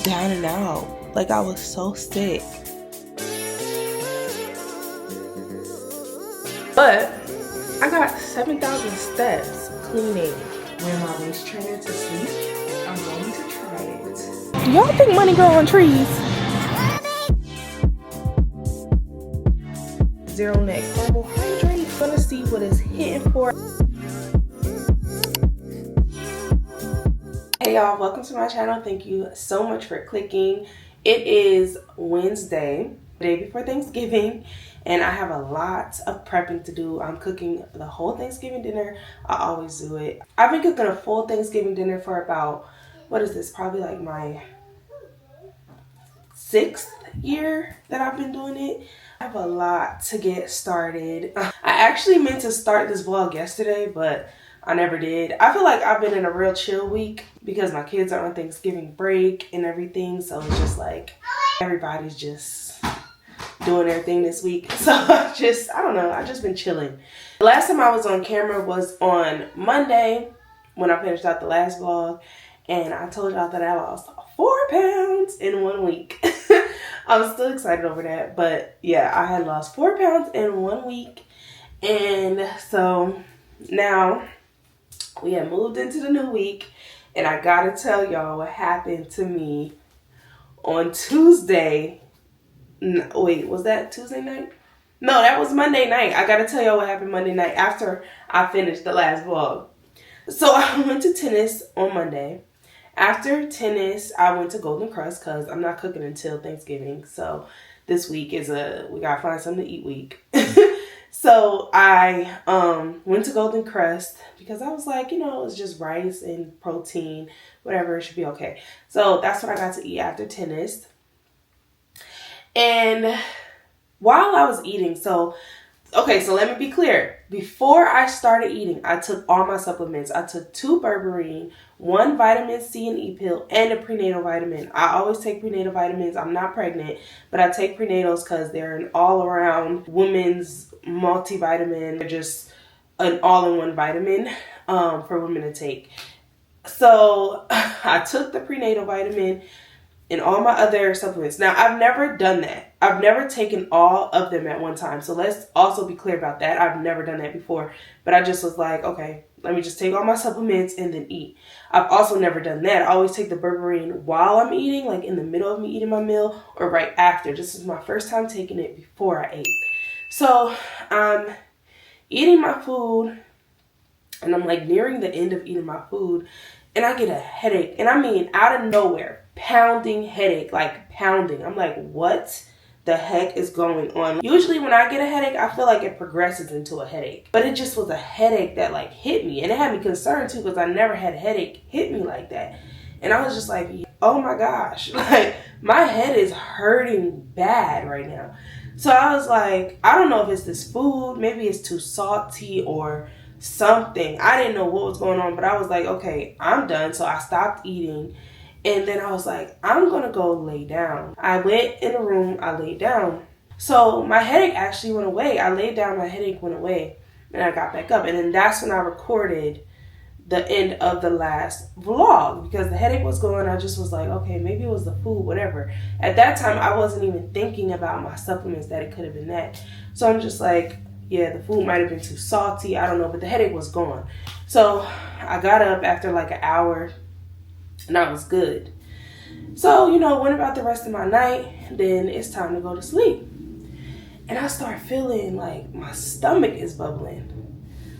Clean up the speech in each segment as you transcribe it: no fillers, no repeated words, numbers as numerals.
down and out. Like, I was so sick. But I got 7,000 steps cleaning. Wear my waist trainer to sleep. I'm going to try it. Y'all think money grow on trees? Zero neck carbohydrate. Gonna see what it's hitting for. Hey y'all, welcome to my channel. Thank you so much for clicking. It is Wednesday, the day before Thanksgiving, and I have a lot of prepping to do. I'm cooking the whole Thanksgiving dinner. I always do it. I've been cooking a full Thanksgiving dinner for about, what is this, probably like my 6th year that I've been doing it. I have a lot to get started. I actually meant to start this vlog yesterday, but I never did. I feel like I've been in a real chill week because my kids are on Thanksgiving break and everything. So it's just like everybody's just doing their thing this week. So I don't know. I've just been chilling. The last time I was on camera was on Monday when I finished out the last vlog. And I told y'all that I lost 4 pounds in 1 week. I was still excited over that. But yeah, I had lost 4 pounds in 1 week. And so now we have moved into the new week, and I gotta tell y'all what happened to me on Tuesday. Wait, was that Tuesday night? No, that was Monday night. I gotta tell y'all what happened Monday night after I finished the last vlog. So I went to tennis on Monday. After tennis, I went to Golden Crust because I'm not cooking until Thanksgiving. So this week is we gotta find something to eat week. So I went to Golden Crust because I was like, you know, it's just rice and protein, whatever, it should be okay. So that's what I got to eat after tennis. And while I was eating, so let me be clear. Before I started eating, I took all my supplements. I took 2 Berberine, 1 vitamin C and E pill, and a prenatal vitamin. I always take prenatal vitamins. I'm not pregnant, but I take prenatals because they're an all-around women's multivitamin. They're just an all-in-one vitamin for women to take. So I took the prenatal vitamin and all my other supplements. Now, I've never done that. I've never taken all of them at one time. So let's also be clear about that. I've never done that before. But I just was like, okay, let me just take all my supplements and then eat. I've also never done that. I always take the Berberine while I'm eating, like in the middle of me eating my meal or right after. This is my first time taking it before I ate. So I'm eating my food and I'm like nearing the end of eating my food and I get a headache. And I mean, out of nowhere, pounding headache, like pounding. I'm like, what the heck is going on? Usually when I get a headache, I feel like it progresses into a headache. But it just was a headache that like hit me. And it had me concerned too because I never had a headache hit me like that. And I was just like, oh my gosh, like my head is hurting bad right now. So I was like, I don't know if it's this food, maybe it's too salty or something. I didn't know what was going on, but I was like, okay, I'm done. So I stopped eating. And then I was like, I'm going to go lay down. I went in the room, I laid down. So my headache actually went away. I laid down, my headache went away, and I got back up. And then that's when I recorded the end of the last vlog because the headache was gone. I just was like, okay, maybe it was the food, whatever. At that time, I wasn't even thinking about my supplements that it could have been that. So I'm just like, yeah, the food might have been too salty. I don't know, but the headache was gone. So I got up after like an hour and I was good. So, you know, went about the rest of my night. Then it's time to go to sleep. And I start feeling like my stomach is bubbling.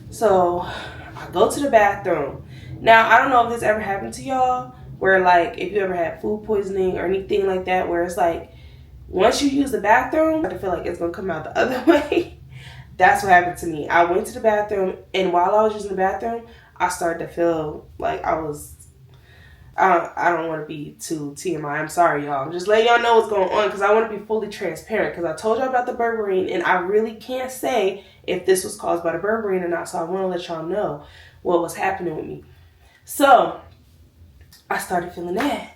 So I go to the bathroom. Now, I don't know if this ever happened to y'all, where like if you ever had food poisoning or anything like that, where it's like once you use the bathroom, I feel like it's going to come out the other way. That's what happened to me. I went to the bathroom, and while I was using the bathroom, I started to feel like I don't want to be too TMI. I'm sorry, y'all. I'm just letting y'all know what's going on because I want to be fully transparent because I told y'all about the Berberine and I really can't say if this was caused by the Berberine or not. So I want to let y'all know what was happening with me. So I started feeling that.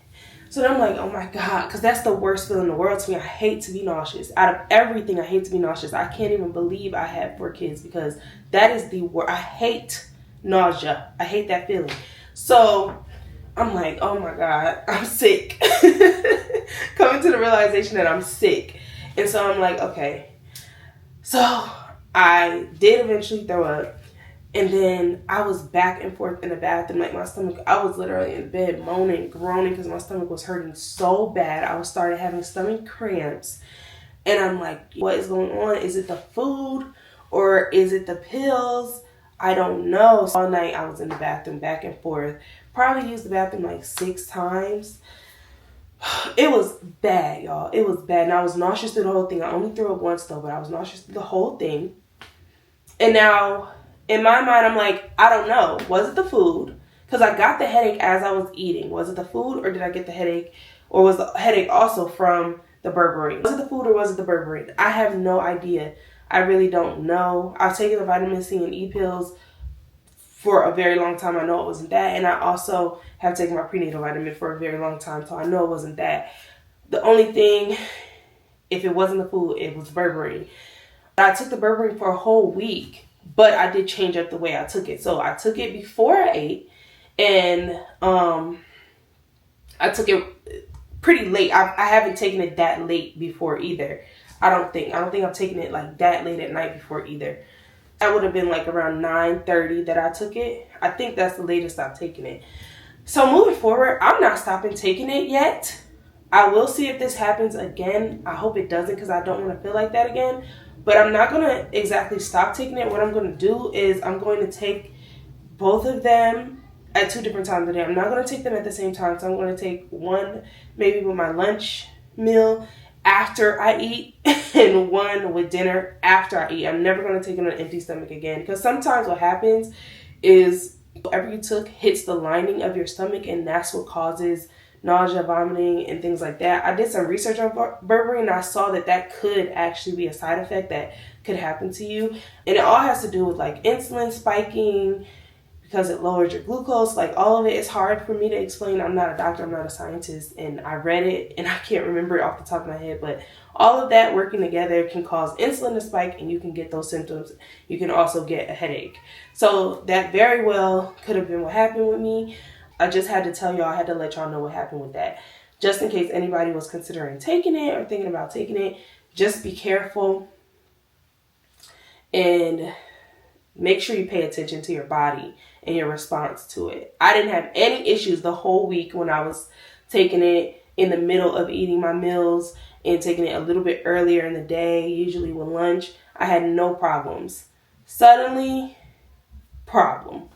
So then I'm like, oh my God, because that's the worst feeling in the world to me. I hate to be nauseous. Out of everything, I hate to be nauseous. I can't even believe I had 4 kids because that is the worst. I hate nausea. I hate that feeling. So I'm like, oh my God, I'm sick. realization that I'm sick. And so I'm like, okay. So I did eventually throw up. And then I was back and forth in the bathroom. Like my stomach, I was literally in bed moaning, groaning because my stomach was hurting so bad. I started having stomach cramps. And I'm like, what is going on? Is it the food or is it the pills? I don't know. So all night I was in the bathroom back and forth. Probably used the bathroom like 6 times. It was bad, y'all. It was bad. And I was nauseous through the whole thing. I only threw up once though, but I was nauseous through the whole thing. And now, in my mind, I'm like, I don't know. Was it the food? Because I got the headache as I was eating. Was it the food or did I get the headache? Or was the headache also from the berberine? Was it the food or was it the berberine? I have no idea. I really don't know. I've taken the vitamin C and E pills for a very long time. I know it wasn't that. And I also have taken my prenatal vitamin for a very long time. So I know it wasn't that. The only thing, if it wasn't the food, it was berberine. I took the berberine for a whole week. But I did change up the way I took it. So I took it before I ate. And I took it pretty late. I haven't taken it that late before either. I don't think I've taken it like that late at night before either. That would have been like around 9:30 that I took it. I think that's the latest I've taken it. So moving forward, I'm not stopping taking it yet. I will see if this happens again. I hope it doesn't because I don't want to feel like that again. But I'm not going to exactly stop taking it. What I'm going to do is I'm going to take both of them at 2 different times a day. I'm not going to take them at the same time. So I'm going to take one maybe with my lunch meal after I eat and one with dinner after I eat. I'm never going to take it on an empty stomach again. Because sometimes what happens is whatever you took hits the lining of your stomach and that's what causes nausea, vomiting, and things like that. I did some research on berberine and I saw that that could actually be a side effect that could happen to you. And it all has to do with like insulin spiking because it lowers your glucose. Like all of it is hard for me to explain. I'm not a doctor, I'm not a scientist, and I read it and I can't remember it off the top of my head, but all of that working together can cause insulin to spike and you can get those symptoms. You can also get a headache. So that very well could have been what happened with me. I just had to tell y'all, I had to let y'all know what happened with that. Just in case anybody was considering taking it or thinking about taking it, just be careful and make sure you pay attention to your body and your response to it. I didn't have any issues the whole week when I was taking it in the middle of eating my meals and taking it a little bit earlier in the day, usually with lunch. I had no problems. Suddenly, problem.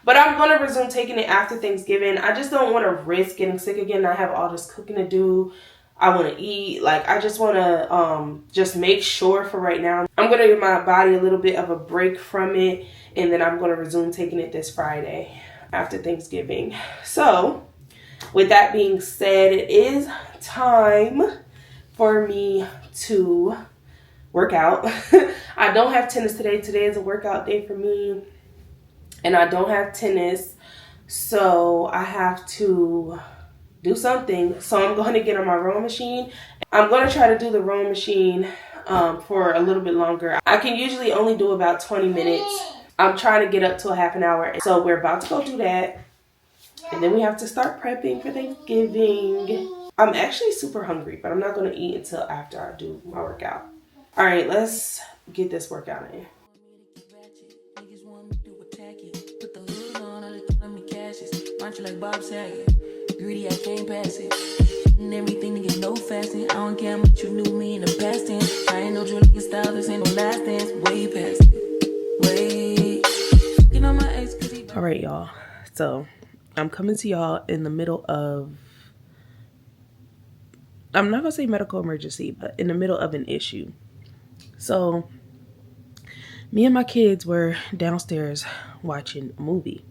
But I'm going to resume taking it after Thanksgiving. I just don't want to risk getting sick again. I have all this cooking to do. I want to eat. Like, I just want to just make sure for right now. I'm going to give my body a little bit of a break from it. And then I'm going to resume taking it this Friday after Thanksgiving. So, with that being said, it is time for me to work out. I don't have tennis today. Today is a workout day for me. And I don't have tennis, so I have to do something. So I'm going to get on my rowing machine. I'm going to try to do the rowing machine for a little bit longer. I can usually only do about 20 minutes. I'm trying to get up to a half an hour. So we're about to go do that. And then we have to start prepping for Thanksgiving. I'm actually super hungry, but I'm not going to eat until after I do my workout. All right, let's get this workout in. Like Bob Saget, greedy, I can't pass it. And everything to get no fasting. I don't care how much you knew me in the past tense. I ain't no Julia style, this ain't no last dance. Way past it. Way. You know my ex. All right, y'all. So I'm coming to y'all in the middle of, I'm not gonna say medical emergency, but in the middle of an issue. So me and my kids were downstairs watching a movie.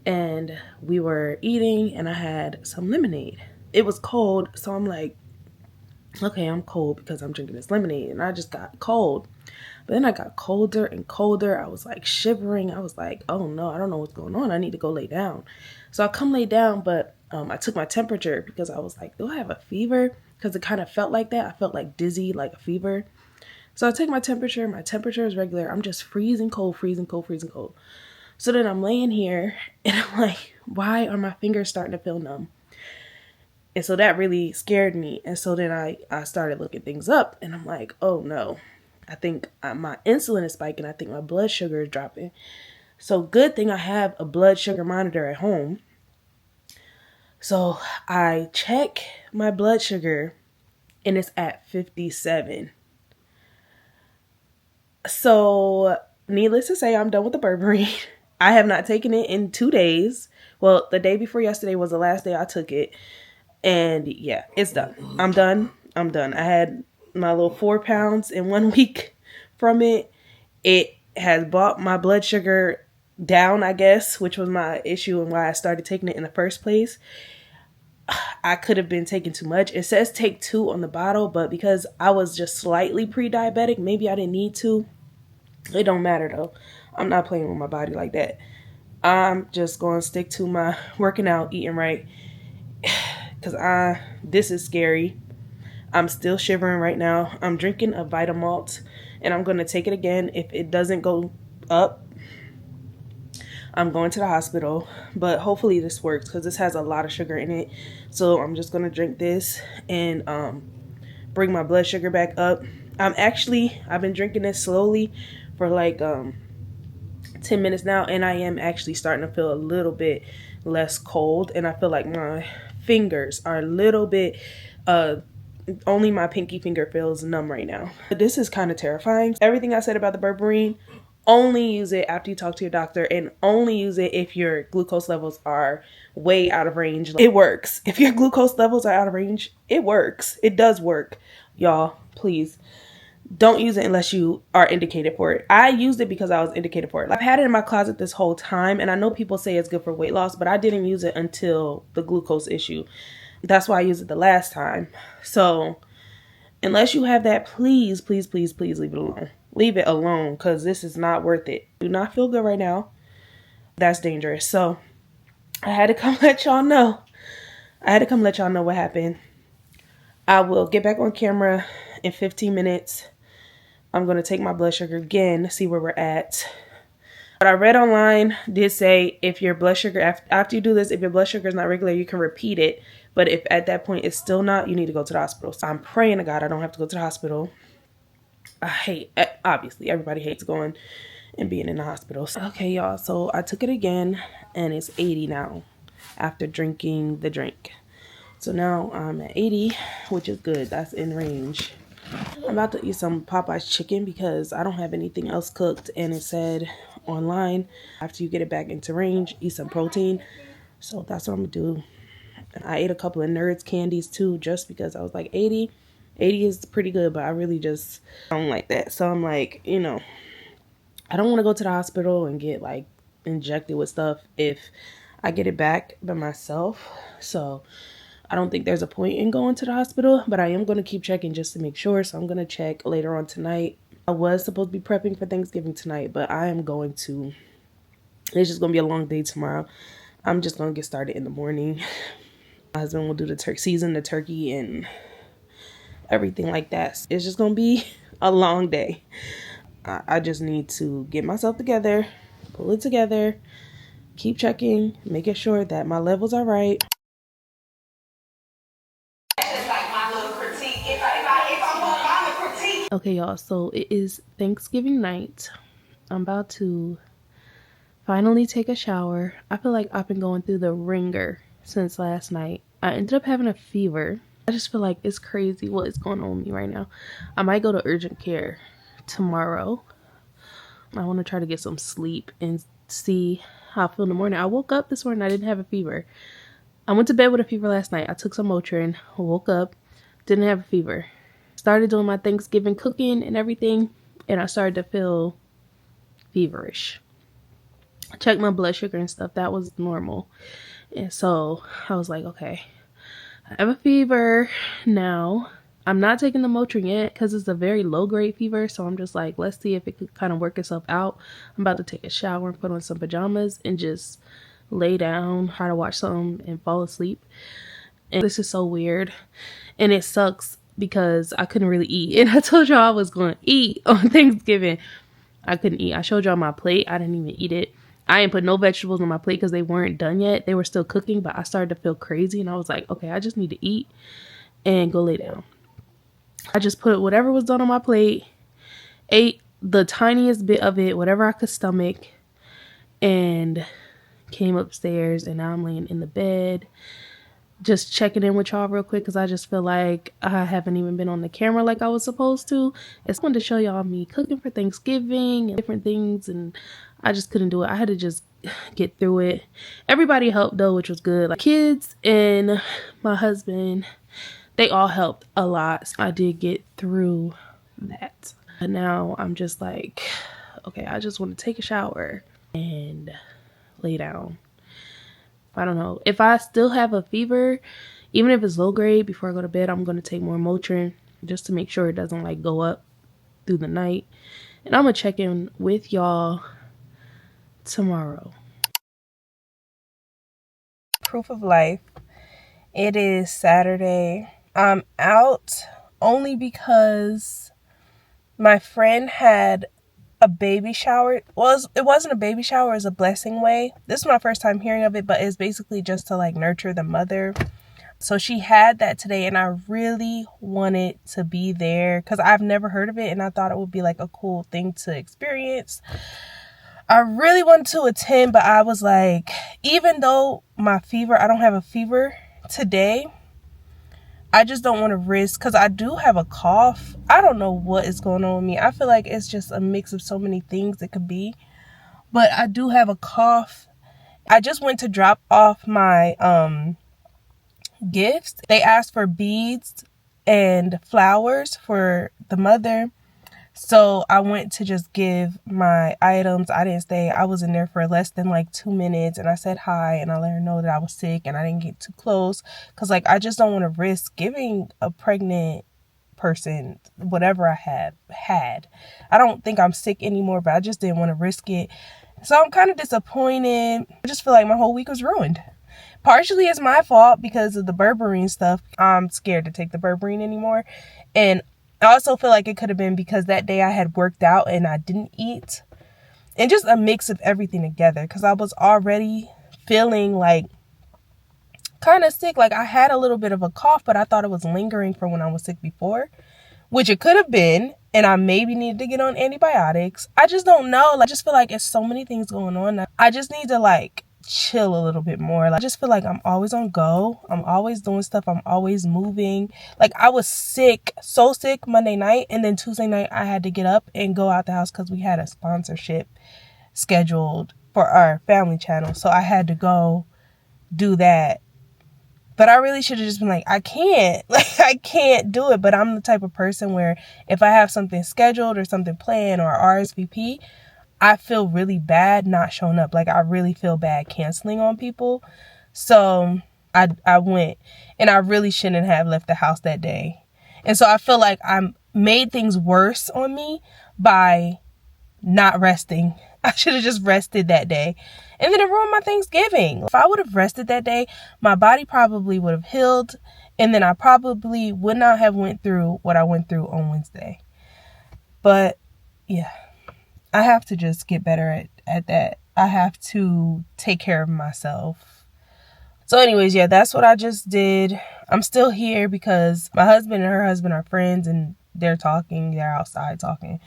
And we were eating and I had some lemonade. It was cold, so I'm like, okay, I'm cold because I'm drinking this lemonade. And I just got cold. But then I got colder and colder. I was like shivering. I was like, oh no, I don't know what's going on. I need to go lay down. So I come lay down, but I took my temperature because I was like, do I have a fever? Because it kind of felt like that. I felt like dizzy, like a fever. So I take my temperature. My temperature is regular. I'm just freezing cold, freezing cold, freezing cold. So then I'm laying here and I'm like, why are my fingers starting to feel numb? And so that really scared me. And so then I started looking things up, and I'm like, oh no, I think my insulin is spiking. I think my blood sugar is dropping. So good thing I have a blood sugar monitor at home. So I check my blood sugar and it's at 57. So needless to say, I'm done with the Berberine. I have not taken it in 2 days. Well, the day before yesterday was the last day I took it. And yeah, it's done. I'm done. I had my little 4 pounds in 1 week from it. It has brought my blood sugar down, I guess, which was my issue and why I started taking it in the first place. I could have been taking too much. It says take 2 on the bottle, but because I was just slightly pre-diabetic, maybe I didn't need to. It don't matter though. I'm not playing with my body like that. I'm just going to stick to my working out, eating right. Because this is scary. I'm still shivering right now. I'm drinking a Vitamalt, and I'm going to take it again. If it doesn't go up, I'm going to the hospital. But hopefully this works because this has a lot of sugar in it. So I'm just going to drink this and bring my blood sugar back up. I've been drinking this slowly for like 10 minutes now, and I am actually starting to feel a little bit less cold, and I feel like my fingers are a little bit only my pinky finger feels numb right now. This is kind of terrifying. Everything I said about the Berberine, only use it after you talk to your doctor, and only use it if your glucose levels are way out of range. It works. If your glucose levels are out of range, it works. It does work. Y'all, please don't use it unless you are indicated for it. I used it because I was indicated for it. I've had it in my closet this whole time, and I know people say it's good for weight loss, but I didn't use it until the glucose issue. That's why I used it the last time. So unless you have that, please, please, please, please leave it alone. Leave it alone, because this is not worth it. Do not feel good right now. That's dangerous. So I had to come let y'all know. What happened. I will get back on camera in 15 minutes. I'm going to take my blood sugar again, see where we're at. What I read online did say if your blood sugar, after you do this, if your blood sugar is not regular, you can repeat it. But if at that point it's still not, you need to go to the hospital. So I'm praying to God I don't have to go to the hospital. Obviously, everybody hates going and being in the hospital. Okay, y'all, so I took it again, and it's 80 now after drinking the drink. So now I'm at 80, which is good. That's in range. I'm about to eat some Popeye's chicken because I don't have anything else cooked, and it said online after you get it back into range, eat some protein. So that's what I'm gonna do. I ate a couple of Nerds candies too, just because I was like 80 is pretty good, but I really just don't like that. So I'm like, I don't want to go to the hospital and get like injected with stuff if I get it back by myself. So I don't think there's a point in going to the hospital, but I am going to keep checking just to make sure. So I'm going to check later on tonight. I was supposed to be prepping for Thanksgiving tonight, but I am going to, it's just going to be a long day tomorrow. I'm just going to get started in the morning. My husband will do the season the turkey and everything like that. It's just going to be a long day. I just need to get myself together, pull it together, keep checking, making sure that my levels are right. Okay, y'all, so it is Thanksgiving night. I'm about to finally take a shower. I feel like I've been going through the ringer since last night. I ended up having a fever. I just feel like it's crazy what is going on with me right now. I might go to urgent care tomorrow. I want to try to get some sleep and see how I feel in the morning. I woke up this morning, I didn't have a fever. I went to bed with a fever last night. I took some Motrin, woke up, didn't have a fever. Started doing my Thanksgiving cooking and everything, and I started to feel feverish. I checked my blood sugar and stuff. That was normal. And so I was like, okay, I have a fever now. I'm not taking the Motrin yet because it's a very low grade fever. So I'm just like, let's see if it could kind of work itself out. I'm about to take a shower and put on some pajamas and just lay down, try to watch something and fall asleep. And this is so weird. And it sucks because I couldn't really eat. And I told y'all I was going to eat on Thanksgiving. I couldn't eat. I showed y'all my plate. I didn't even eat it. I ain't put no vegetables on my plate because they weren't done yet. They were still cooking, but I started to feel crazy and I was like, okay, I just need to eat and go lay down. I just put whatever was done on my plate, ate the tiniest bit of it, whatever I could stomach, and came upstairs, and now I'm laying in the bed just checking in with y'all real quick because I just feel like I haven't even been on the camera like I was supposed to. It's wanted to show y'all me cooking for Thanksgiving and different things, and I just couldn't do it. I had to just get through it. Everybody helped though, which was good. Like kids and my husband, they all helped a lot. So I did get through that. But now I'm just like, okay, I just want to take a shower and lay down. I don't know. If I still have a fever, even if it's low grade, before I go to bed, I'm going to take more Motrin just to make sure it doesn't like go up through the night. And I'm going to check in with y'all tomorrow. Proof of life. It is Saturday. I'm out only because my friend had a baby shower. Well, it wasn't a baby shower, it was a blessing way. This is my first time hearing of it, but it's basically just to like nurture the mother. So she had that today, and I really wanted to be there because I've never heard of it, and I thought it would be like a cool thing to experience. I really wanted to attend, but I was like, even though my fever, I don't have a fever today, I just don't want to risk, because I do have a cough. I don't know what is going on with me. I feel like it's just a mix of so many things it could be. But I do have a cough. I just went to drop off my gifts. They asked for beads and flowers for the mother. So I went to just give my items. I didn't stay. I was in there for less than like 2 minutes, and I said hi, and I let her know that I was sick and I didn't get too close because like I just don't want to risk giving a pregnant person whatever I had. I don't think I'm sick anymore, but I just didn't want to risk it. So I'm kind of disappointed. I just feel like my whole week was ruined. Partially it's my fault because of the Berberine stuff. I'm scared to take the Berberine anymore. And I also feel like it could have been because that day I had worked out and I didn't eat. And just a mix of everything together. Because I was already feeling like kind of sick. Like I had a little bit of a cough, but I thought it was lingering from when I was sick before. Which it could have been. And I maybe needed to get on antibiotics. I just don't know. I just feel like there's so many things going on. I just need to like chill a little bit more. I just feel like I'm always on go. I'm always doing stuff. I'm always moving. Like I was sick, so sick Monday night, and then Tuesday night I had to get up and go out the house because we had a sponsorship scheduled for our family channel. So I had to go do that. But I really should have just been like, I can't do it. But I'm the type of person where if I have something scheduled or something planned or RSVP, I feel really bad not showing up. Like, I really feel bad canceling on people. So I went, and I really shouldn't have left the house that day. And so I feel like I made things worse on me by not resting. I should have just rested that day. And then it ruined my Thanksgiving. If I would have rested that day, my body probably would have healed. And then I probably would not have went through what I went through on Wednesday. But yeah. I have to just get better at that. I have to take care of myself. So anyways, yeah, that's what I just did. I'm still here because my husband and her husband are friends and they're talking. They're outside talking.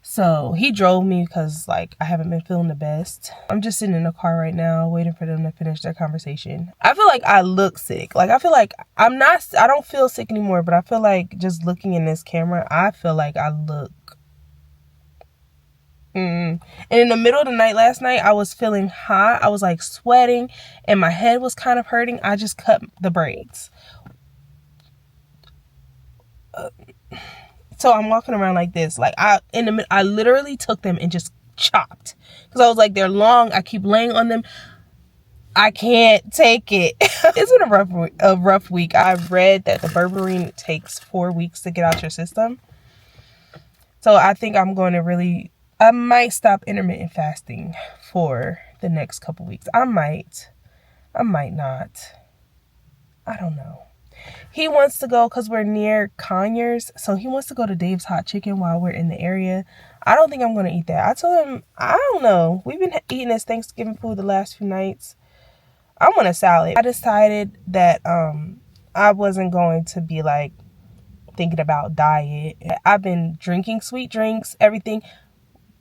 So he drove me because like I haven't been feeling the best. I'm just sitting in the car right now waiting for them to finish their conversation. I feel like I look sick. Like I feel like I don't feel sick anymore, but I feel like just looking in this camera, I feel like I look. And in the middle of the night last night, I was feeling hot. I was like sweating and my head was kind of hurting. I just cut the braids. So I'm walking around like this. Like I literally took them and just chopped. Because I was like, they're long. I keep laying on them. I can't take it. It's been a rough week. I've read that the Berberine takes 4 weeks to get out your system. So I think I might stop intermittent fasting for the next couple weeks. I might not. I don't know. He wants to go because we're near Conyers, so he wants to go to Dave's Hot Chicken while we're in the area. I don't think I'm going to eat that. I told him, I don't know. We've been eating this Thanksgiving food the last few nights. I want a salad. I decided that I wasn't going to be like thinking about diet. I've been drinking sweet drinks, everything,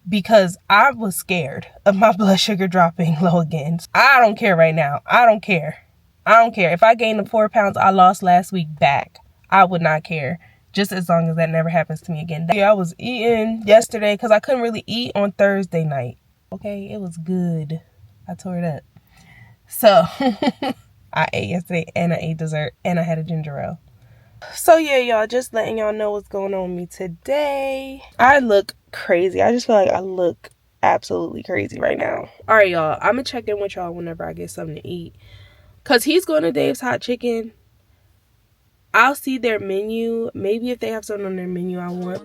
because I was scared of my blood sugar dropping low again. I don't care right now. I don't care. If I gained the 4 pounds I lost last week back, I would not care. Just as long as that never happens to me again. Yeah, I was eating yesterday because I couldn't really eat on Thursday night. Okay, it was good. I tore it up. So, I ate yesterday and I ate dessert and I had a ginger ale. So yeah, y'all, just letting y'all know what's going on with me today. I look crazy. I just feel like I look absolutely crazy right now. All right, y'all, I'm gonna check in with y'all whenever I get something to eat. Cause he's going to Dave's Hot Chicken. I'll see their menu. Maybe if they have something on their menu I want.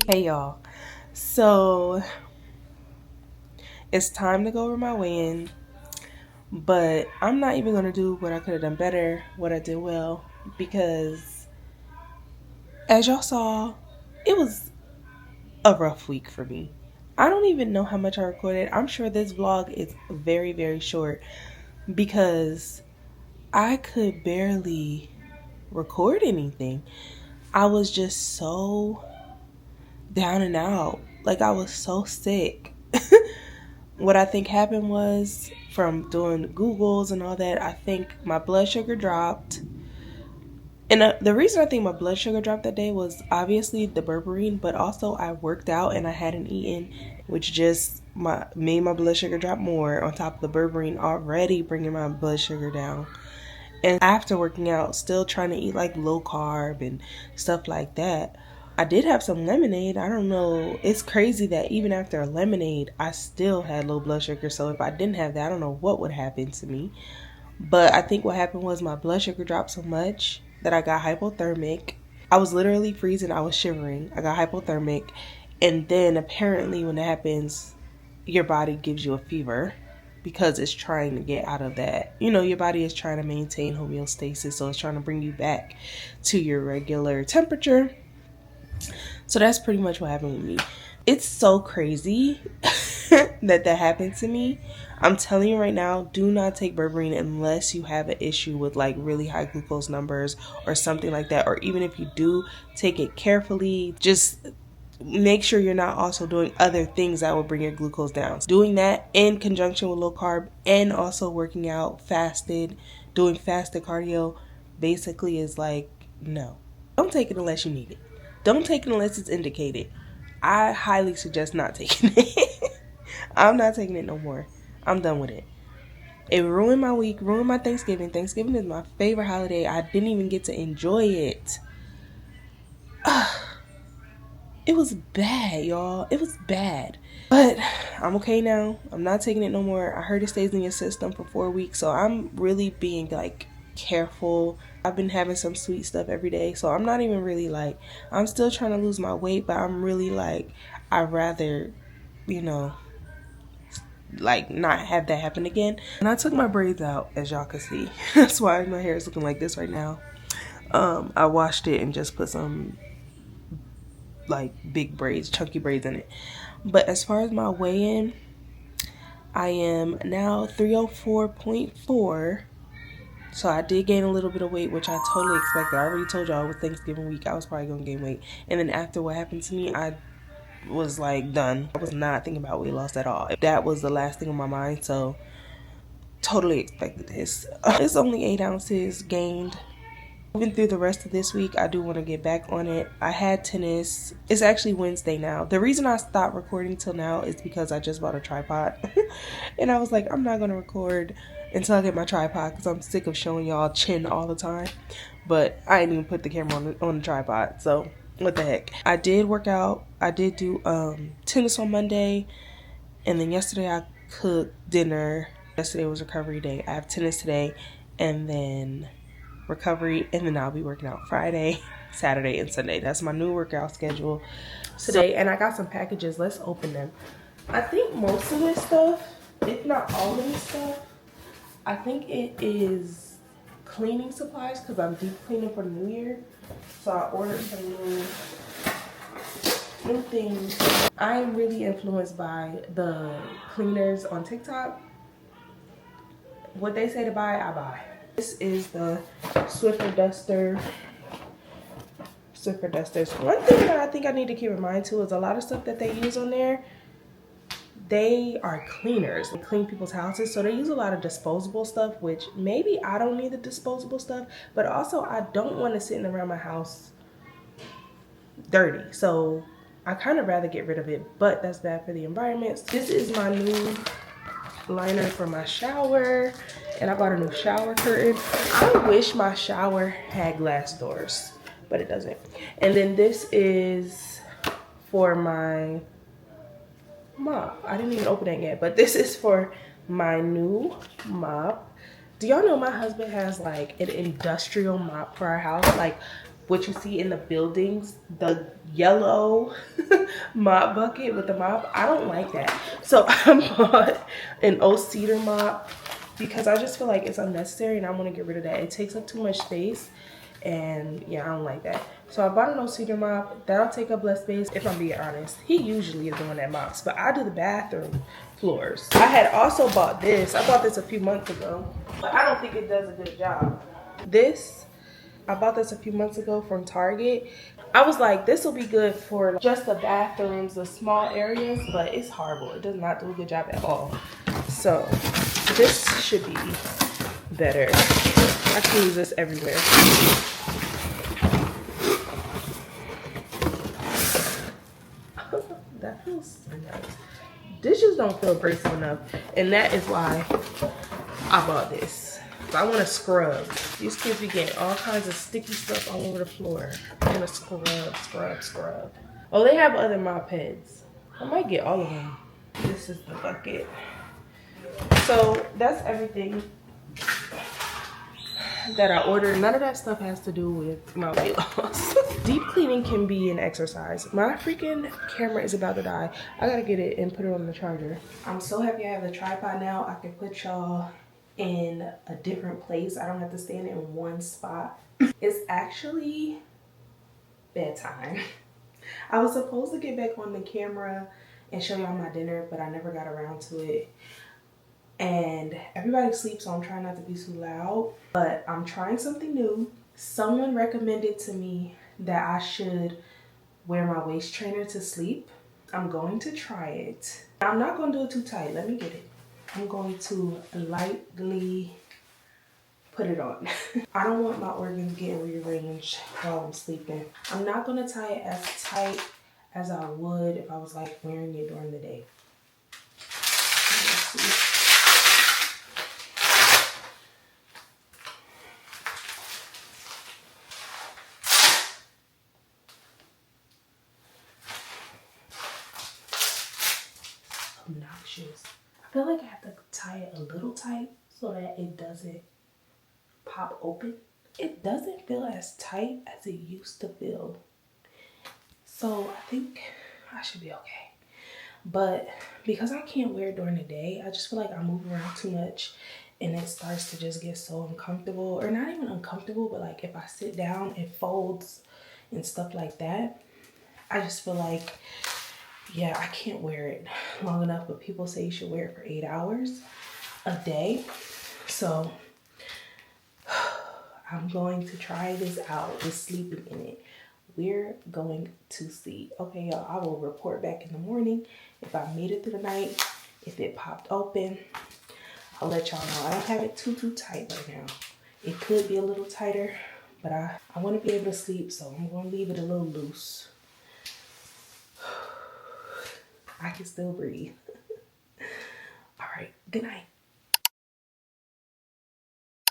Hey y'all. So it's time to go over my weigh-in. But I'm not even gonna do what I could have done better, what I did well, because as y'all saw, it was a rough week for me. I don't even know how much I recorded. I'm sure this vlog is very, very short because I could barely record anything. I was just so down and out. Like, I was so sick. What I think happened was, from doing Googles and all that, I think my blood sugar dropped. And the reason I think my blood sugar dropped that day was obviously the berberine, but also I worked out and I hadn't eaten, which just made my blood sugar drop more, on top of the berberine already bringing my blood sugar down. And after working out, still trying to eat like low carb and stuff like that. I did have some lemonade. I don't know. It's crazy that even after a lemonade, I still had low blood sugar. So if I didn't have that, I don't know what would happen to me. But I think what happened was my blood sugar dropped so much that I got hypothermic. I was literally freezing. I was shivering. I got hypothermic. And then apparently when it happens, your body gives you a fever because it's trying to get out of that. You know, your body is trying to maintain homeostasis. So it's trying to bring you back to your regular temperature. So that's pretty much what happened with me. It's so crazy that happened to me. I'm telling you right now, do not take berberine unless you have an issue with like really high glucose numbers or something like that. Or even if you do, take it carefully. Just make sure you're not also doing other things that will bring your glucose down. Doing that in conjunction with low carb and also working out fasted, doing fasted cardio, basically is like, no. Don't take it unless you need it. Don't take it unless it's indicated. I highly suggest not taking it. I'm not taking it no more. I'm done with it. It ruined my week, ruined my Thanksgiving. Thanksgiving is my favorite holiday. I didn't even get to enjoy it. It was bad, y'all. It was bad. But I'm okay now. I'm not taking it no more. I heard it stays in your system for 4 weeks. So I'm really being like careful. I've been having some sweet stuff every day. So I'm not even really like, I'm still trying to lose my weight. But I'm really like, I'd rather, you know, like not have that happen again. And I took my braids out, as y'all can see. That's why my hair is looking like this right now. I washed it and just put some like big braids, chunky braids in it. But as far as my weigh-in, I am now 304.4. So I did gain a little bit of weight, which I totally expected. I already told y'all with Thanksgiving week I was probably gonna gain weight. And then after what happened to me, I was like done. I was not thinking about weight loss at all. That was the last thing on my mind. So totally expected this. It's only 8 ounces gained. Moving through the rest of this week, I do want to get back on it. I had tennis. It's actually Wednesday now. The reason I stopped recording till now is because I just bought a tripod. And I was like, I'm not going to record until I get my tripod because I'm sick of showing y'all chin all the time. But I didn't even put the camera on the tripod. So what the heck. I did work out. I did do tennis on Monday. And then yesterday I cooked dinner. Yesterday was recovery day. I have tennis today. And then recovery, and then I'll be working out Friday, Saturday, and Sunday. That's my new workout schedule today. And I got some packages. Let's open them. I think most of this stuff, if not all of this stuff, I think it is cleaning supplies because I'm deep cleaning for the new year. So I ordered some new things. I'm really influenced by the cleaners on TikTok. What they say to buy, I buy. This is the Swiffer Dusters. One thing that I think I need to keep in mind too is a lot of stuff that they use on there, they are cleaners. They clean people's houses, so they use a lot of disposable stuff, which maybe I don't need the disposable stuff, but also I don't want to sit around my house dirty. So I kind of rather get rid of it, but that's bad for the environment. This is my new liner for my shower, and I bought a new shower curtain. I wish my shower had glass doors, but it doesn't. And then this is for my mop. I didn't even open it yet, but this is for my new mop. Do y'all know my husband has like an industrial mop for our house, like what you see in the buildings, the yellow mop bucket with the mop? I don't like that. So I bought an old cedar mop because I just feel like it's unnecessary and I want to get rid of that. It takes up too much space, and yeah, I don't like that. So I bought an old cedar mop. That'll take up less space, if I'm being honest. He usually is the one that mops, but I do the bathroom floors. I had also bought this. I bought this a few months ago, but I don't think it does a good job. I bought this a few months ago from Target. I was like, this will be good for just the bathrooms, the small areas, but it's horrible. It does not do a good job at all. So this should be better. I can use this everywhere. That feels so nice. Dishes don't feel abrasive enough, and that is why I bought this. I want to scrub. These kids be getting all kinds of sticky stuff all over the floor. I want to scrub. Oh, they have other mop heads. I might get all of them. This is the bucket. So that's everything that I ordered. None of that stuff has to do with my weight loss. Deep cleaning can be an exercise. My freaking camera is about to die. I gotta get it and put it on the charger. I'm so happy I have the tripod now. I can put y'all in a different place. I don't have to stand in one spot. It's actually bedtime. I was supposed to get back on the camera and show y'all my dinner, but I never got around to it. And everybody sleeps, so I'm trying not to be too loud. But I'm trying something new. Someone recommended to me that I should wear my waist trainer to sleep. I'm going to try it. I'm not going to do it too tight. Let me get it. I'm going to lightly put it on. I don't want my organs getting rearranged while I'm sleeping. I'm not going to tie it as tight as I would if I was like wearing it during the day. Let's see. Obnoxious. I feel like I have to tie it a little tight so that it doesn't pop open. It doesn't feel as tight as it used to feel. So I think I should be okay. But because I can't wear it during the day, I just feel like I move around too much and it starts to just get so uncomfortable. Or not even uncomfortable, but like if I sit down, it folds and stuff like that. I just feel like, yeah, I can't wear it long enough, but people say you should wear it for 8 hours a day. So I'm going to try this out with sleeping in it. We're going to see. Okay, y'all, I will report back in the morning if I made it through the night, if it popped open. I'll let y'all know. I don't have it too tight right now. It could be a little tighter, but I want to be able to sleep, so I'm going to leave it a little loose. I can still breathe. All right, good night.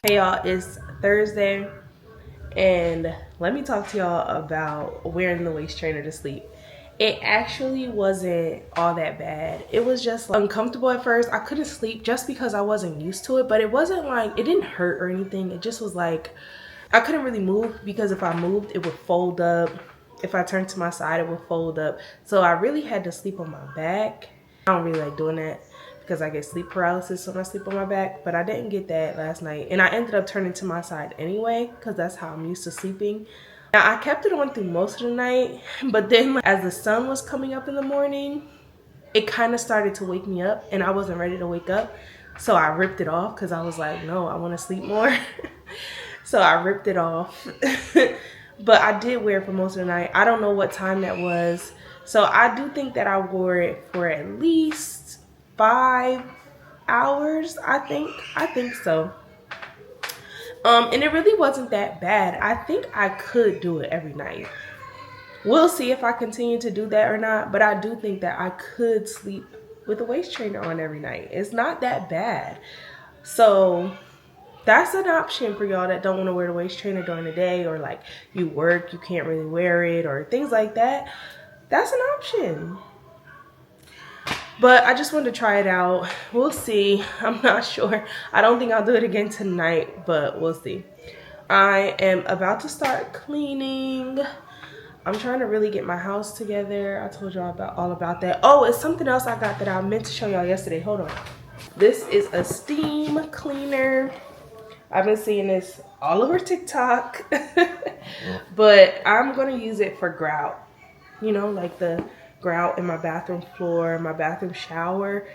Hey y'all, it's Thursday, and let me talk to y'all about wearing the waist trainer to sleep. It actually wasn't all that bad. It was just like uncomfortable at first. I couldn't sleep just because I wasn't used to it, but it wasn't like, it didn't hurt or anything. It just was like, I couldn't really move because if I moved, it would fold up. If I turned to my side, it would fold up. So I really had to sleep on my back. I don't really like doing that because I get sleep paralysis when I sleep on my back, but I didn't get that last night. And I ended up turning to my side anyway because that's how I'm used to sleeping. Now, I kept it on through most of the night, but then as the sun was coming up in the morning, it kind of started to wake me up and I wasn't ready to wake up. So I ripped it off because I was like, no, I want to sleep more. So I ripped it off. But I did wear it for most of the night. I don't know what time that was. So I do think that I wore it for at least 5 hours, I think so. And it really wasn't that bad. I think I could do it every night. We'll see if I continue to do that or not, but I do think that I could sleep with a waist trainer on every night. It's not that bad. So that's an option for y'all that don't want to wear the waist trainer during the day, or like you work, you can't really wear it, or things like that. That's an option. But I just wanted to try it out. We'll see. I'm not sure. I don't think I'll do it again tonight, but we'll see. I am about to start cleaning. I'm trying to really get my house together. I told y'all all about that. Oh, it's something else I got that I meant to show y'all yesterday. Hold on. This is a steam cleaner. I've been seeing this all over TikTok. But I'm going to use it for grout. You know, like the grout in my bathroom floor, my bathroom shower.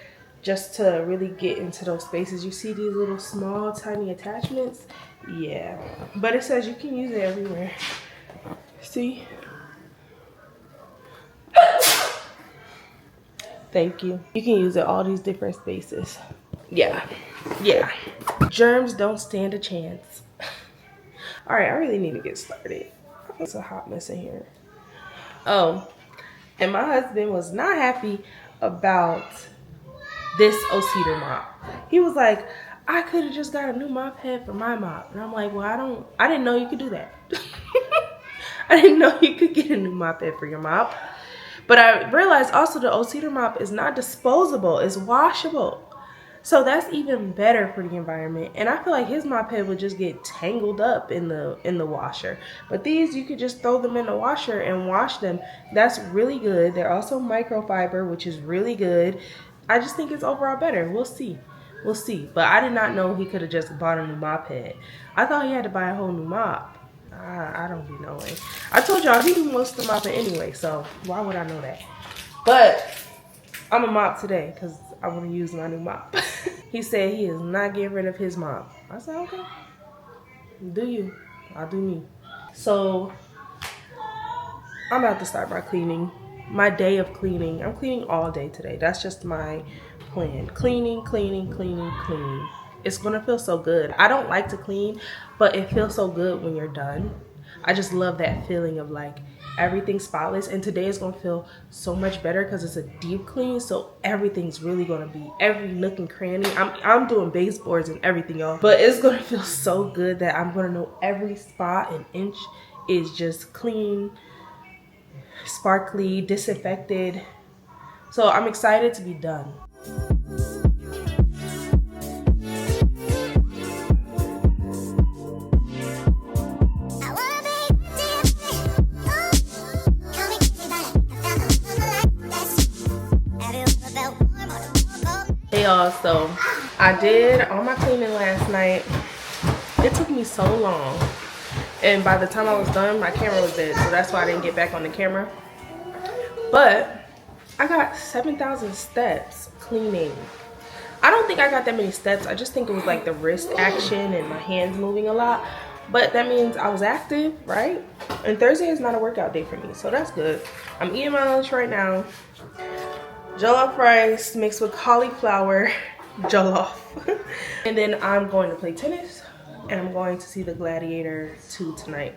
Just to really get into those spaces. You see these little small, tiny attachments? Yeah. But it says you can use it everywhere. See? Thank you. You can use it all these different spaces. Yeah. Germs don't stand a chance. All right, I really need to get started. It's a hot mess in here. Oh, and my husband was not happy about this O-Cedar mop. He was like, I could have just got a new mop head for my mop. And I'm like, well, I didn't know you could do that. I didn't know you could get a new mop head for your mop. But I realized also the O-Cedar mop is not disposable, it's washable. So that's even better for the environment. And I feel like his mop head would just get tangled up in the washer. But these, you could just throw them in the washer and wash them. That's really good. They're also microfiber, which is really good. I just think it's overall better. We'll see. But I did not know he could have just bought a new mop head. I thought he had to buy a whole new mop. I don't be knowing. I told y'all he do most of the mopping anyway, so why would I know that? But I'm a mop today because I want to use my new mop. He said he is not getting rid of his mop. I said, okay. Do you. I'll do me. So I'm about to start my cleaning. My day of cleaning. I'm cleaning all day today. That's just my plan. Cleaning. It's gonna feel so good. I don't like to clean, but it feels so good when you're done. I just love that feeling of like everything's spotless, and today is gonna feel so much better because it's a deep clean, so everything's really gonna be every nook and cranny. I'm doing baseboards and everything, y'all, but it's gonna feel so good that I'm gonna know every spot and inch is just clean, sparkly, disinfected. So I'm excited to be done. Hey y'all, so I did all my cleaning last night. It took me so long, and by the time I was done, my camera was dead, so that's why I didn't get back on the camera. But I got 7,000 steps cleaning. I don't think I got that many steps. I just think it was like the wrist action and my hands moving a lot, but that means I was active, right? And Thursday is not a workout day for me, so that's good. I'm eating my lunch right now. Jollof rice mixed with cauliflower jollof. And then I'm going to play tennis, and I'm going to see the Gladiator 2 tonight.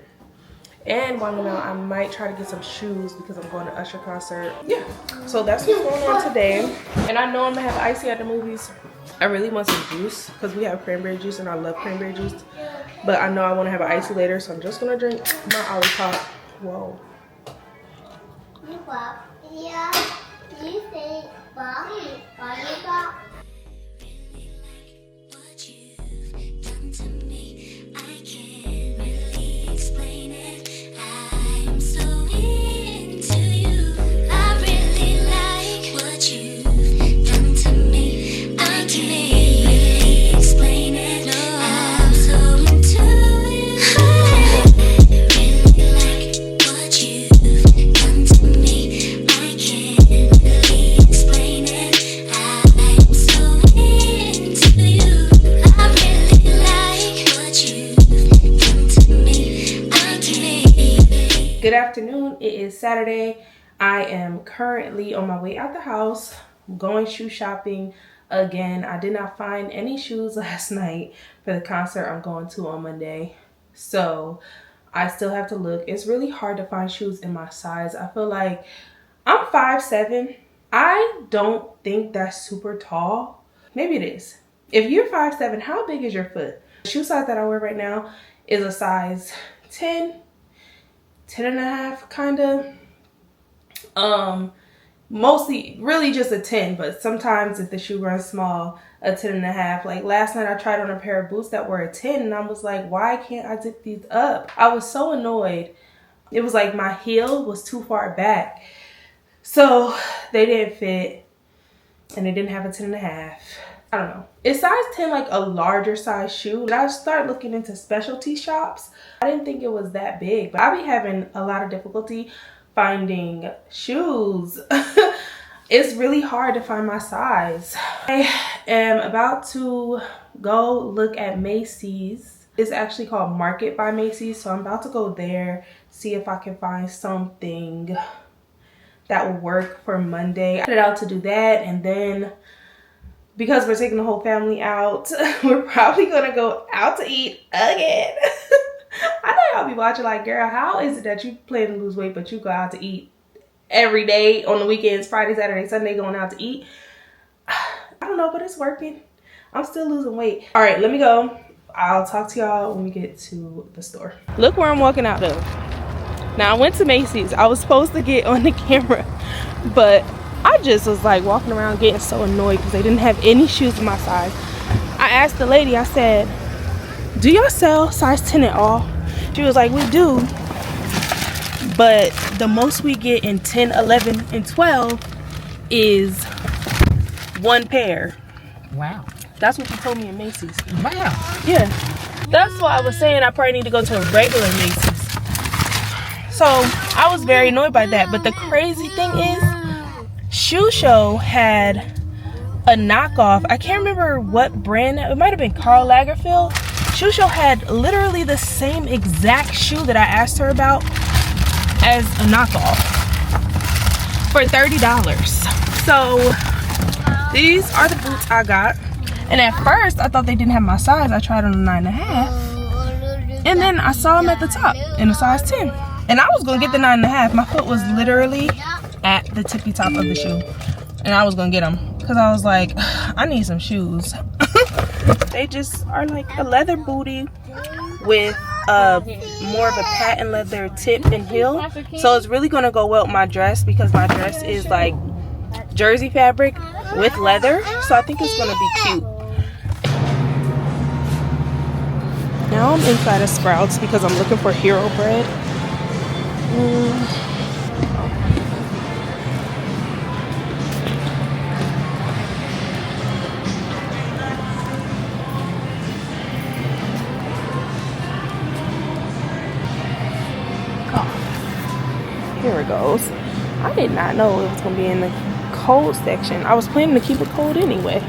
And while I'm out, I might try to get some shoes because I'm going to Usher concert. Yeah, so that's what's going on today. And I know I'm gonna have icy at the movies. I really want some juice because we have cranberry juice and I love cranberry juice. But I know I want to have an icy later, so I'm just gonna drink my Olipop. Whoa. Yeah. You say Olipop. afternoon. It is Saturday. I am currently on my way out the house, going shoe shopping again. I did not find any shoes last night for the concert I'm going to on Monday. So I still have to look. It's really hard to find shoes in my size. I feel like I'm 5'7". I don't think that's super tall. Maybe it is. If you're 5'7", how big is your foot? The shoe size that I wear right now is a size 10, 10 and a half, kind of. Mostly really just a 10, but sometimes if the shoe runs small, a 10 and a half. Like last night I tried on a pair of boots that were a 10 and I was like, why can't I zip these up? I was so annoyed. It was like my heel was too far back. So they didn't fit and they didn't have a 10 and a half. I don't know. Is size 10 like a larger size shoe? And I started looking into specialty shops. I didn't think it was that big, but I be having a lot of difficulty finding shoes. It's really hard to find my size. I am about to go look at Macy's. It's actually called Market by Macy's, so I'm about to go there, see if I can find something that will work for Monday. I put it out to do that, and then because we're taking the whole family out, we're probably gonna go out to eat again. I know y'all be watching like, girl, how is it that you plan to lose weight but you go out to eat every day on the weekends, Friday, Saturday, Sunday, going out to eat? I don't know, but it's working. I'm still losing weight. All right, let me go. I'll talk to y'all when we get to the store. Look where I'm walking out of. Now I went to Macy's. I was supposed to get on the camera, but I just was like walking around getting so annoyed because they didn't have any shoes in my size. I asked the lady, I said, do y'all sell size 10 at all? She was like, we do, but the most we get in 10, 11, and 12 is one pair. Wow. That's what you told me in Macy's. Wow. Yeah. That's why I was saying I probably need to go to a regular Macy's. So I was very annoyed by that. But the crazy thing is, Shoe Show had a knockoff. I can't remember what brand. It might have been Karl Lagerfeld. Shoe Show had literally the same exact shoe that I asked her about as a knockoff for $30. So these are the boots I got. And at first I thought they didn't have my size. I tried on a 9.5. And then I saw them at the top in a size 10. And I was gonna get the 9.5. My foot was literally at the tippy top of the shoe. And I was gonna get them because I was like, I need some shoes. They just are like a leather booty with more of a patent leather tip and heel. So it's really gonna go well with my dress because my dress is like jersey fabric with leather. So I think it's gonna be cute. Now I'm inside of Sprouts because I'm looking for hero bread. Here it goes. I did not know it was going to be in the cold section. I was planning to keep it cold anyway.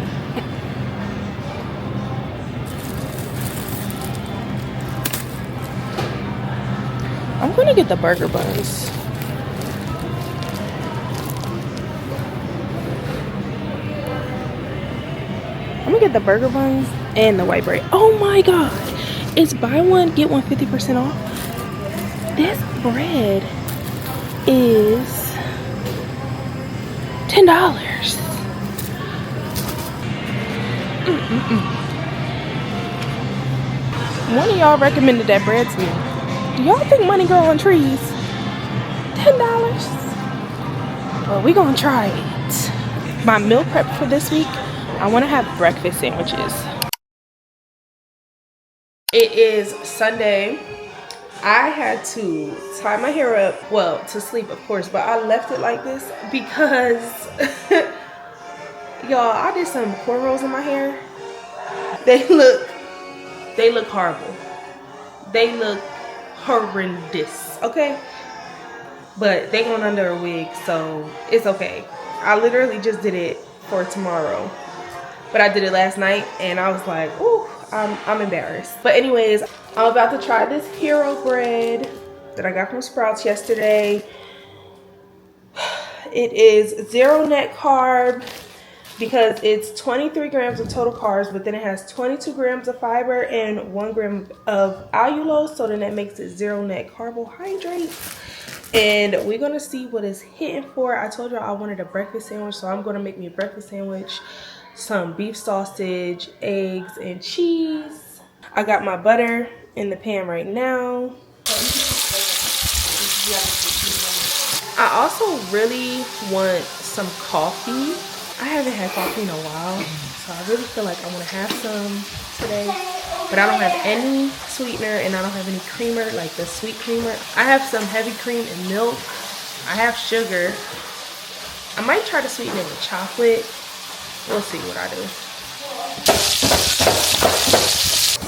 I'm going to get the burger buns. I'm going to get the burger buns and the white bread. Oh my god. It's buy one, get one 50% off. This bread is $10. One of y'all recommended that bread to me. Do y'all think money grow on trees? $10? Well, we gonna try it. My meal prep for this week, I want to have breakfast sandwiches. It is Sunday. I had to tie my hair up, well, to sleep of course, but I left it like this because y'all, I did some cornrows in my hair. They look horrible. They look horrendous, okay? But they going under a wig, so it's okay. I literally just did it for tomorrow, but I did it last night and I was like, ooh, I'm embarrassed. But anyways, I'm about to try this hero bread. that I got from Sprouts yesterday. It is 0 net carb because it's 23 grams of total carbs, but then it has 22 grams of fiber and 1 gram of allulose, so then that makes it 0 net carbohydrates. And we're gonna see what it's hitting for. I told y'all I wanted a breakfast sandwich, so I'm gonna make me a breakfast sandwich, some beef sausage, eggs, and cheese. I got my butter in the pan right now. I also really want some coffee. I haven't had coffee in a while, so I really feel like I want to have some today. But I don't have any sweetener and I don't have any creamer, like the sweet creamer. I have some heavy cream and milk. I have sugar. I might try to sweeten it with chocolate. We'll see what I do.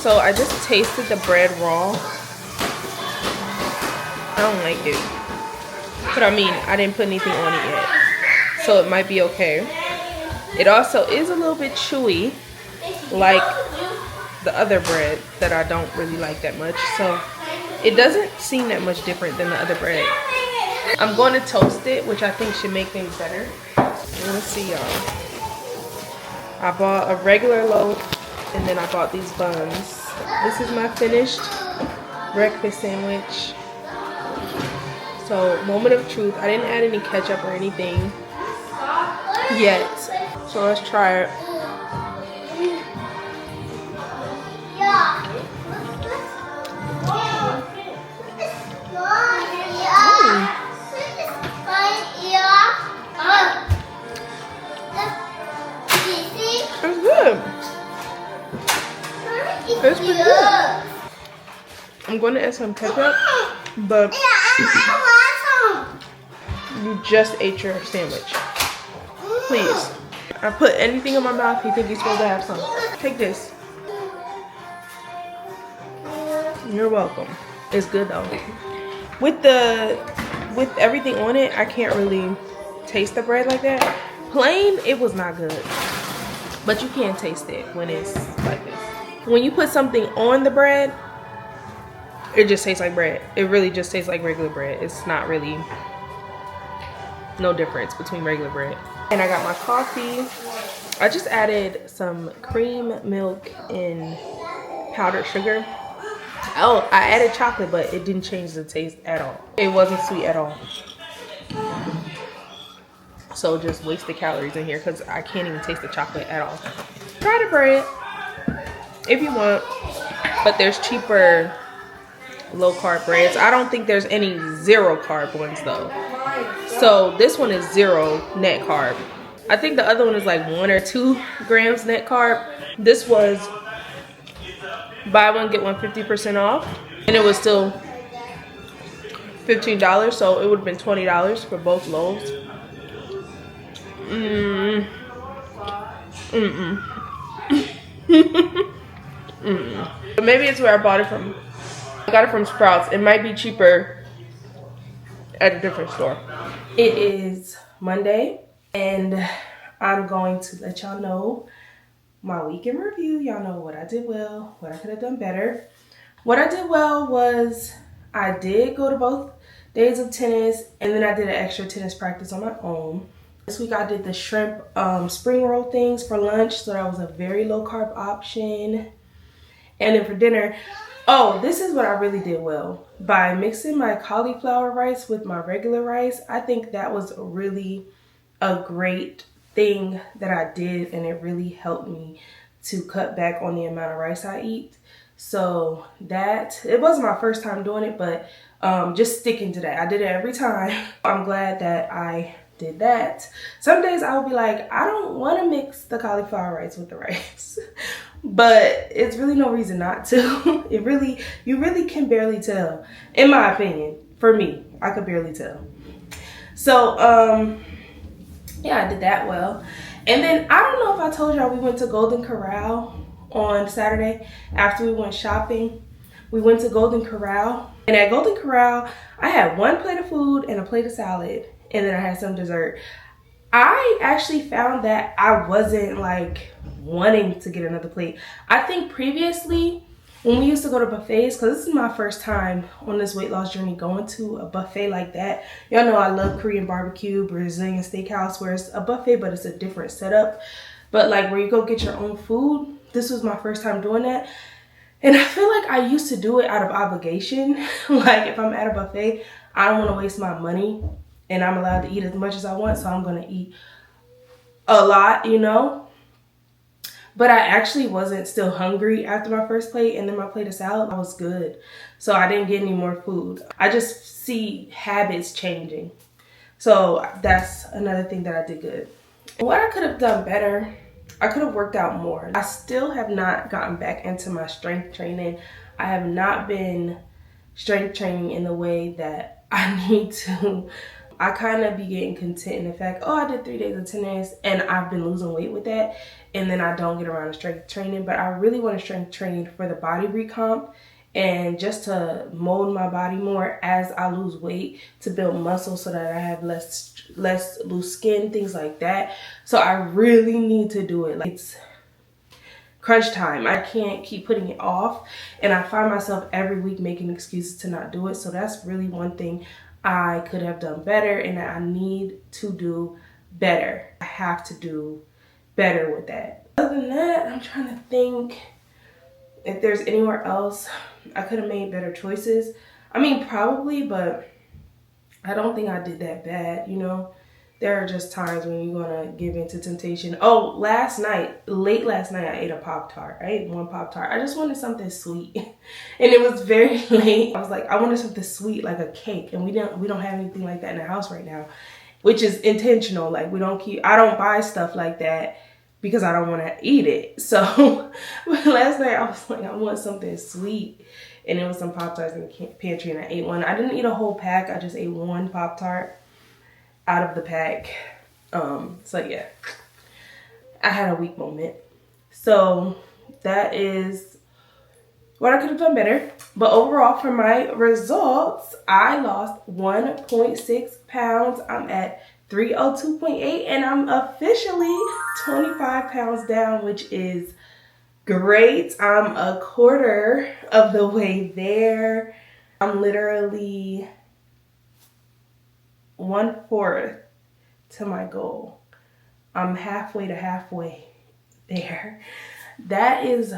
So I just tasted the bread raw. I don't like it. But I mean, I didn't put anything on it yet, so it might be okay. It also is a little bit chewy, like the other bread that I don't really like that much. So it doesn't seem that much different than the other bread. I'm going to toast it, which I think should make things better. Let's see, y'all. I bought a regular loaf, and then I bought these buns. This is my finished breakfast sandwich. So, moment of truth. I didn't add any ketchup or anything yet. So let's try it. It's good. It's pretty good. I'm going to add some ketchup, but you just ate your sandwich. Please. I put anything in my mouth, you think you're supposed to have some. Take this. You're welcome. It's good though. With everything on it, I can't really taste the bread like that. Plain, it was not good. But you can taste it when it's like this. When you put something on the bread, it just tastes like bread. It really just tastes like regular bread. It's not really no difference between regular bread. And I got my coffee. I just added some cream, milk, and powdered sugar. Oh, I added chocolate, but it didn't change the taste at all. It wasn't sweet at all. So just wasted calories in here because I can't even taste the chocolate at all. Try the bread if you want, but there's cheaper low carb breads. I don't think there's any 0 carb ones though. So this one is 0 net carb. I think the other one is like 1 or 2 grams net carb. This was buy one get one 50% off, and it was still $15, so it would have been $20 for both loaves. But maybe it's where I bought it from. I got it from Sprouts. It might be cheaper at a different store. It is Monday, and I'm going to let y'all know my week in review. Y'all know what I did well, what I could have done better. What I did well was I did go to both days of tennis, and then I did an extra tennis practice on my own. This week I did the shrimp spring roll things for lunch, so that was a very low carb option. And then for dinner, oh, this is what I really did well. By mixing my cauliflower rice with my regular rice, I think that was really a great thing that I did, and it really helped me to cut back on the amount of rice I eat. So that, it wasn't my first time doing it, but just sticking to that. I did it every time. I'm glad that I did that. Some days I will be like, I don't want to mix the cauliflower rice with the rice. But it's really no reason not to. You really can barely tell. In my opinion, for me, I could barely tell. So, yeah, I did that well. And then, I don't know if I told y'all we went to Golden Corral on Saturday after we went shopping. We went to Golden Corral. And at Golden Corral, I had 1 plate of food and a plate of salad. And then I had some dessert. I actually found that I wasn't like wanting to get another plate. I think previously when we used to go to buffets, because this is my first time on this weight loss journey going to a buffet like that. Y'all know I love Korean barbecue, Brazilian steakhouse, where it's a buffet, but it's a different setup. But like where you go get your own food, this was my first time doing that. And I feel like I used to do it out of obligation. Like if I'm at a buffet, I don't want to waste my money and I'm allowed to eat as much as I want. So I'm going to eat a lot, you know. But I actually wasn't still hungry after my first plate, and then my plate of salad, I was good. So I didn't get any more food. I just see habits changing. So that's another thing that I did good. What I could have done better, I could have worked out more. I still have not gotten back into my strength training. I have not been strength training in the way that I need to. I kind of be getting content in the fact, oh, I did 3 days of tennis and I've been losing weight with that. And then I don't get around to strength training. But I really want to strength train for the body recomp and just to mold my body more as I lose weight, to build muscle so that I have less loose skin, things like that. So I really need to do it. Like, it's crunch time. I can't keep putting it off. And I find myself every week making excuses to not do it. So that's really one thing I could have done better and that I need to do better. I have to do better with that. Other than that, I'm trying to think if there's anywhere else I could have made better choices. I mean, probably, but I don't think I did that bad, you know. There are just times when you're gonna give into temptation. Oh, late last night, I ate a Pop-Tart. I ate one Pop-Tart. I just wanted something sweet. And it was very late. I was like, I wanted something sweet, like a cake. And we don't have anything like that in the house right now, which is intentional. Like I don't buy stuff like that because I don't want to eat it. So last night I was like, I want something sweet. And it was some Pop-Tarts in the pantry and I ate one. I didn't eat a whole pack. I just ate one Pop-Tart out of the pack. So yeah, I had a weak moment. So that is what I could have done better. But overall, for my results, I lost 1.6 pounds. I'm at 302.8 and I'm officially 25 pounds down, which is great. I'm a quarter of the way there. I'm literally 1/4 to my goal. I'm halfway to halfway there. That is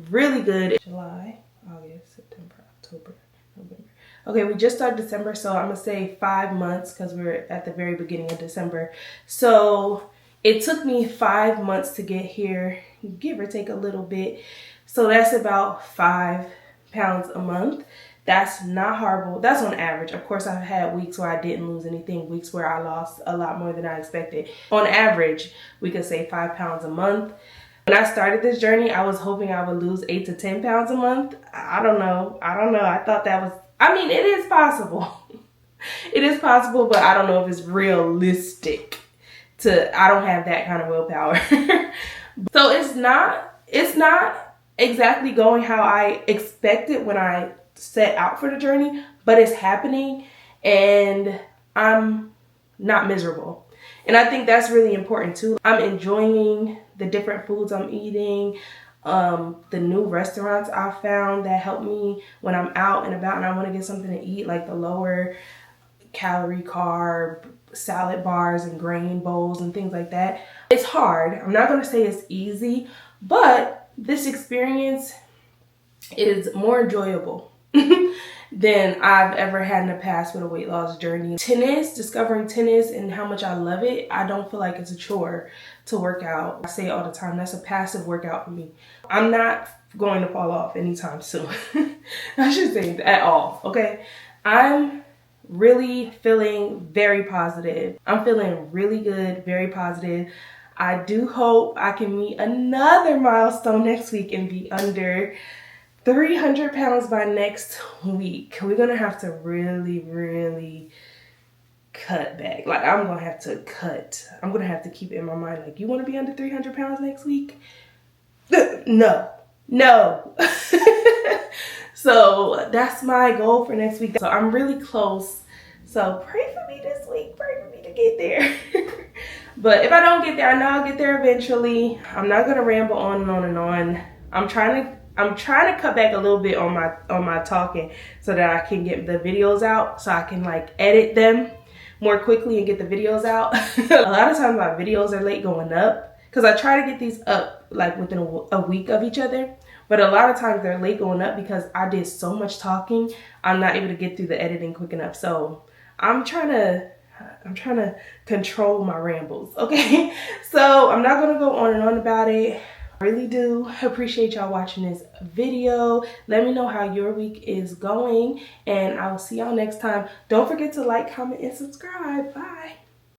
really good. July, August, September, October, November. Okay, we just started December, so I'm gonna say 5 months because we're at the very beginning of December. So it took me 5 months to get here, give or take a little bit. So that's about 5 pounds a month. That's not horrible. That's on average. Of course, I've had weeks where I didn't lose anything, weeks where I lost a lot more than I expected. On average, we could say 5 pounds a month. When I started this journey, I was hoping I would lose 8 to 10 pounds a month. I don't know. I thought that was, I mean, it is possible. It is possible, but I don't know if it's realistic. I don't have that kind of willpower. So it's not exactly going how I expected when I set out for the journey, but it's happening and I'm not miserable. And I think that's really important too. I'm enjoying the different foods I'm eating, the new restaurants I found that help me when I'm out and about and I want to get something to eat, like the lower calorie carb salad bars and grain bowls and things like that. It's hard. I'm not going to say it's easy, but this experience is more enjoyable than I've ever had in the past with a weight loss journey. Discovering tennis and how much I love it, I don't feel like it's a chore to work out. I say it all the time, that's a passive workout for me. I'm not going to fall off anytime soon. I should say at all, okay? I'm really feeling very positive. I'm feeling really good, very positive. I do hope I can meet another milestone next week and be under 300 pounds by next week. We're gonna have to really cut back. Like I'm gonna have to cut. I'm gonna have to keep it in my mind, like, you wanna be under 300 pounds next week? No. So that's my goal for next week. So I'm really close. So pray for me this week. Pray for me to get there. But if I don't get there, I know I'll get there eventually. I'm not gonna ramble on and on and on. I'm I'm trying to cut back a little bit on my talking so that I can get the videos out, so I can like edit them more quickly and get the videos out. A lot of times my videos are late going up because I try to get these up like within a week of each other. But a lot of times they're late going up because I did so much talking. I'm not able to get through the editing quick enough. So I'm trying to control my rambles, okay? So I'm not gonna go on and on about it. I really do appreciate y'all watching this video. Let me know how your week is going, and I will see y'all next time. Don't forget to like, comment, and subscribe. Bye.